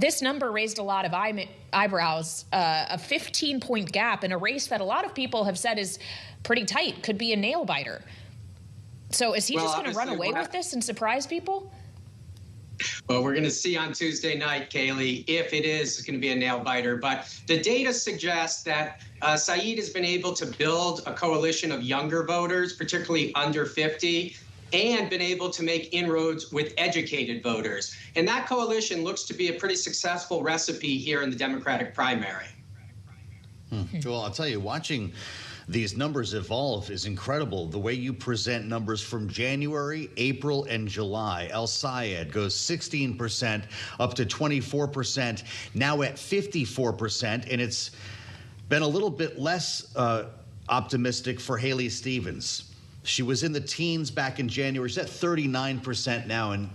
this number raised a lot of eyebrows, a 15-point gap in a race that a lot of people have said is pretty tight, could be a nail-biter. So is he just going to run away with this and surprise people? Well, we're going to see on Tuesday night, Kayleigh, if it is going to be a nail-biter. But the data suggests that Sayed has been able to build a coalition of younger voters, particularly under 50, and been able to make inroads with educated voters. And that coalition looks to be a pretty successful recipe here in the Democratic primary. Well, I'll tell you, watching these numbers evolve is incredible. The way you present numbers from January, April, and July. El-Sayed goes 16% up to 24%, now at 54%, and it's been a little bit less optimistic for Haley Stevens. She was in the teens back in January. She's at 39% now, and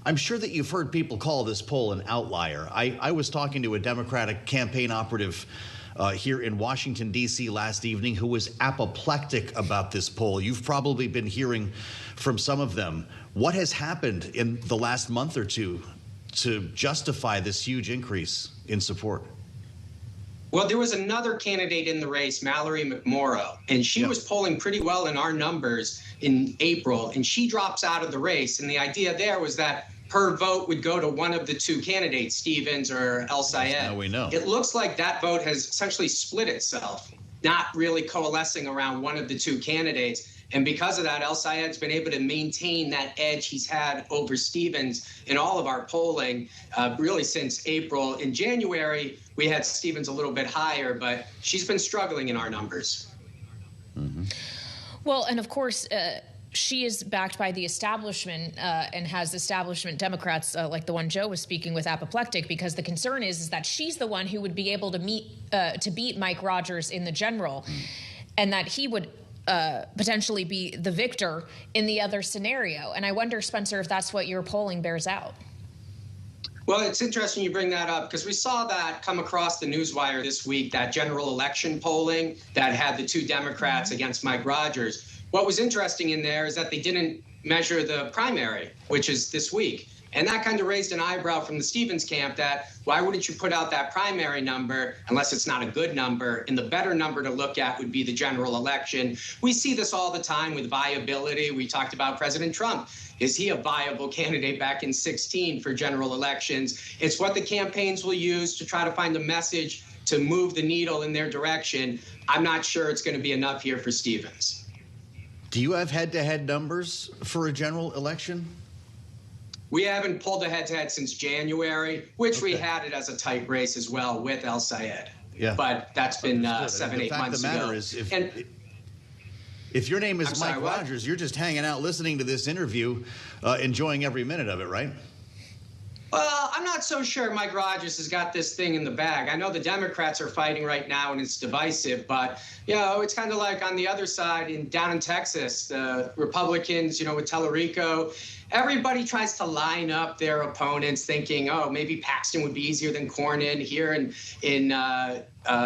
I'm sure that you've heard people call this poll an outlier. I was talking to a Democratic campaign operative here in Washington, D.C. last evening who was apoplectic about this poll. You've probably been hearing from some of them. What has happened in the last month or two to justify this huge increase in support? Well, there was another candidate in the race, Mallory McMorrow, and she was polling pretty well in our numbers in April, and she drops out of the race. And the idea there was that her vote would go to one of the two candidates, Stevens or El-Sayed. Now we know. It looks like that vote has essentially split itself, not really coalescing around one of the two candidates. And because of that, El-Sayed's been able to maintain that edge he's had over Stevens in all of our polling, really since April. In January, we had Stevens a little bit higher, but she's been struggling in our numbers. Well, and of course, she is backed by the establishment and has establishment Democrats like the one Joe was speaking with apoplectic, because the concern is that she's the one who would be able to beat Mike Rogers in the general, and that he would potentially be the victor in the other scenario. And I wonder, Spencer, if that's what your polling bears out. Well, it's interesting you bring that up, because we saw that come across the newswire this week, that general election polling that had the two Democrats against Mike Rogers. What was interesting in there is that they didn't measure the primary, which is this week. And that kind of raised an eyebrow from the Stevens camp that why wouldn't you put out that primary number unless it's not a good number? And the better number to look at would be the general election. We see this all the time with viability. We talked about President Trump. Is he a viable candidate back in 2016 for general elections? It's what the campaigns will use to try to find a message to move the needle in their direction. I'm not sure it's going to be enough here for Stevens. Do you have head-to-head numbers for a general election? We haven't pulled a head-to-head since January, which we had it as a tight race as well with El-Sayed. Yeah. But that's been 7-8 months ago. The fact of the matter is, if your name is Mike Rogers, you're just hanging out listening to this interview, enjoying every minute of it, right? Well, I'm not so sure Mike Rogers has got this thing in the bag. I know the Democrats are fighting right now, and it's divisive, but, it's kind of like on the other side down in Texas, the Republicans, with Tellerico. Everybody tries to line up their opponents thinking, oh, maybe Paxton would be easier than Cornyn. Here in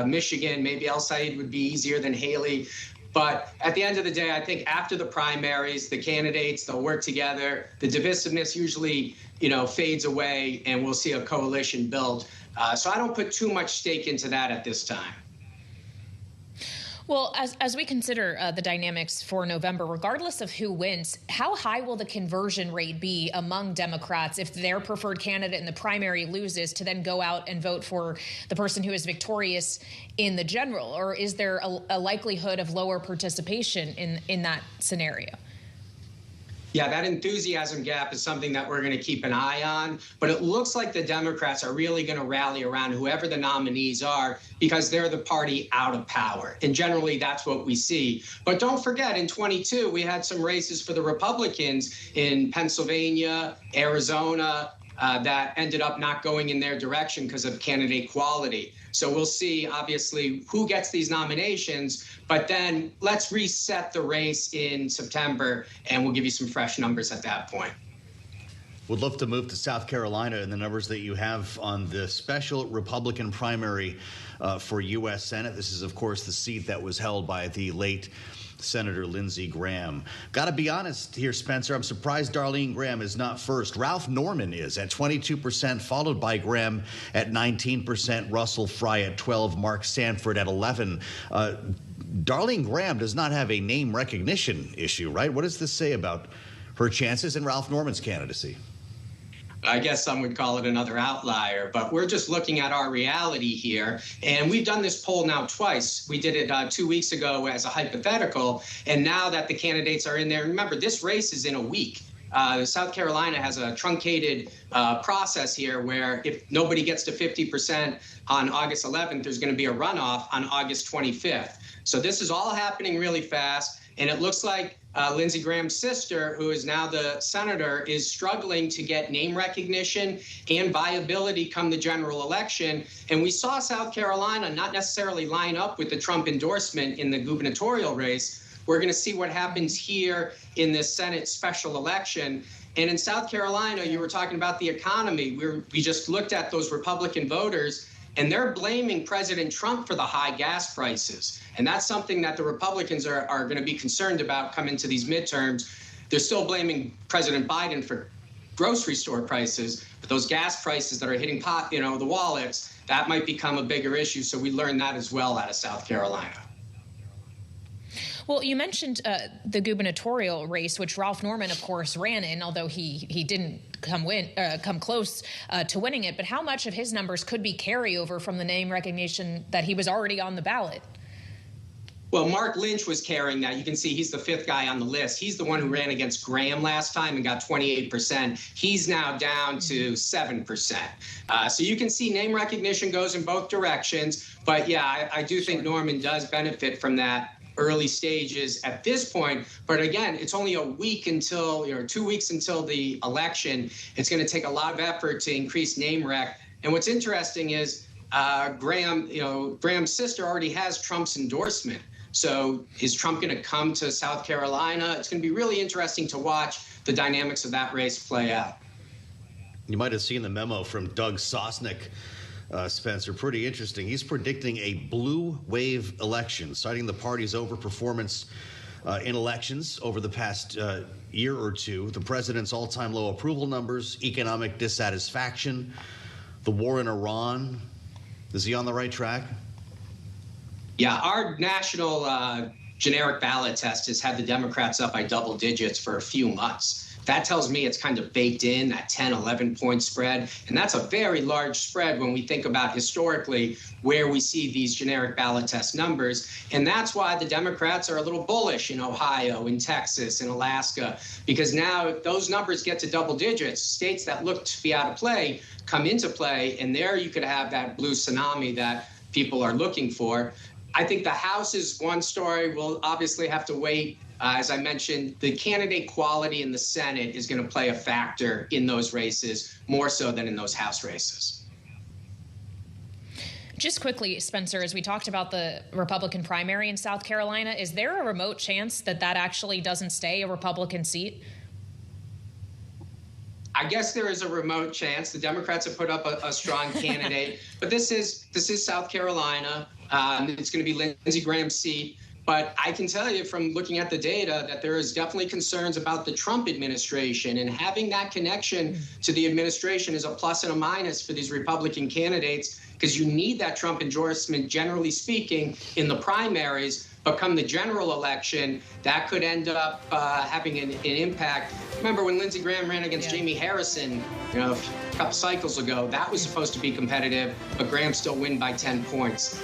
Michigan, maybe El-Sayed would be easier than Haley. But at the end of the day, I think after the primaries, the candidates, they'll work together. The divisiveness usually, fades away, and we'll see a coalition build. So I don't put too much stake into that at this time. Well, as we consider the dynamics for November, regardless of who wins, how high will the conversion rate be among Democrats if their preferred candidate in the primary loses to then go out and vote for the person who is victorious in the general? Or is there a likelihood of lower participation in that scenario? Yeah, that enthusiasm gap is something that we're going to keep an eye on. But it looks like the Democrats are really going to rally around whoever the nominees are because they're the party out of power. And generally, that's what we see. But don't forget, in 22, we had some races for the Republicans in Pennsylvania, Arizona, that ended up not going in their direction because of candidate quality. So we'll see, obviously, who gets these nominations. But then let's reset the race in September, and we'll give you some fresh numbers at that point. Would love to move to South Carolina and the numbers that you have on the special Republican primary for U.S. Senate. This is, of course, the seat that was held by the late Senator Lindsey Graham. Got to be honest here, Spencer. I'm surprised Darlene Graham is not first. Ralph Norman is at 22%, followed by Graham at 19%, Russell Fry at 12%, Mark Sanford at 11%. Darlene Graham does not have a name recognition issue, right? What does this say about her chances and Ralph Norman's candidacy? I guess some would call it another outlier, but we're just looking at our reality here. And we've done this poll now twice. We did it 2 weeks ago as a hypothetical. And now that the candidates are in there, remember, this race is in a week. South Carolina has a truncated process here where if nobody gets to 50% on August 11th, there's going to be a runoff on August 25th. So this is all happening really fast. And it looks like Lindsey Graham's sister, who is now the senator, is struggling to get name recognition and viability come the general election. And we saw South Carolina not necessarily line up with the Trump endorsement in the gubernatorial race. We're going to see what happens here in this Senate special election. And in South Carolina, you were talking about the economy. We just looked at those Republican voters, and they're blaming President Trump for the high gas prices. And that's something that the Republicans are going to be concerned about coming to these midterms. They're still blaming President Biden for grocery store prices, but those gas prices that are hitting the wallets, that might become a bigger issue. So we learned that as well out of South Carolina. Well, you mentioned the gubernatorial race, which Ralph Norman, of course, ran in, although he didn't come close to winning it. But how much of his numbers could be carryover from the name recognition that he was already on the ballot? Well, Mark Lynch was carrying that. You can see he's the fifth guy on the list. He's the one who ran against Graham last time and got 28%. He's now down to 7%. So you can see name recognition goes in both directions. But yeah, I do think Norman does benefit from that early stages at this point. But again, it's only a week until, 2 weeks until the election. It's going to take a lot of effort to increase name rec. And what's interesting is Graham's sister already has Trump's endorsement. So is Trump going to come to South Carolina? It's going to be really interesting to watch the dynamics of that race play out. You might have seen the memo from Doug Sosnick, Spencer. Pretty interesting. He's predicting a blue wave election, citing the party's overperformance in elections over the past year or two, the president's all-time low approval numbers, economic dissatisfaction, the war in Iran. Is he on the right track? Yeah, our national generic ballot test has had the Democrats up by double digits for a few months. That tells me it's kind of baked in, that 10, 11-point spread. And that's a very large spread when we think about historically where we see these generic ballot test numbers. And that's why the Democrats are a little bullish in Ohio, in Texas, in Alaska, because now if those numbers get to double digits, states that look to be out of play come into play. And there you could have that blue tsunami that people are looking for. I think the House is one story. We'll obviously have to wait. As I mentioned, the candidate quality in the Senate is going to play a factor in those races, more so than in those House races. Just quickly, Spencer, as we talked about the Republican primary in South Carolina, is there a remote chance that actually doesn't stay a Republican seat? I guess there is a remote chance. The Democrats have put up a strong candidate, but this is South Carolina. It's going to be Lindsey Graham's seat. But I can tell you from looking at the data that there is definitely concerns about the Trump administration, and having that connection to the administration is a plus and a minus for these Republican candidates, because you need that Trump endorsement, generally speaking, in the primaries. But come the general election, that could end up having an impact. Remember when Lindsey Graham ran against Jamie Harrison, a couple cycles ago, that was supposed to be competitive, but Graham still won by 10 points.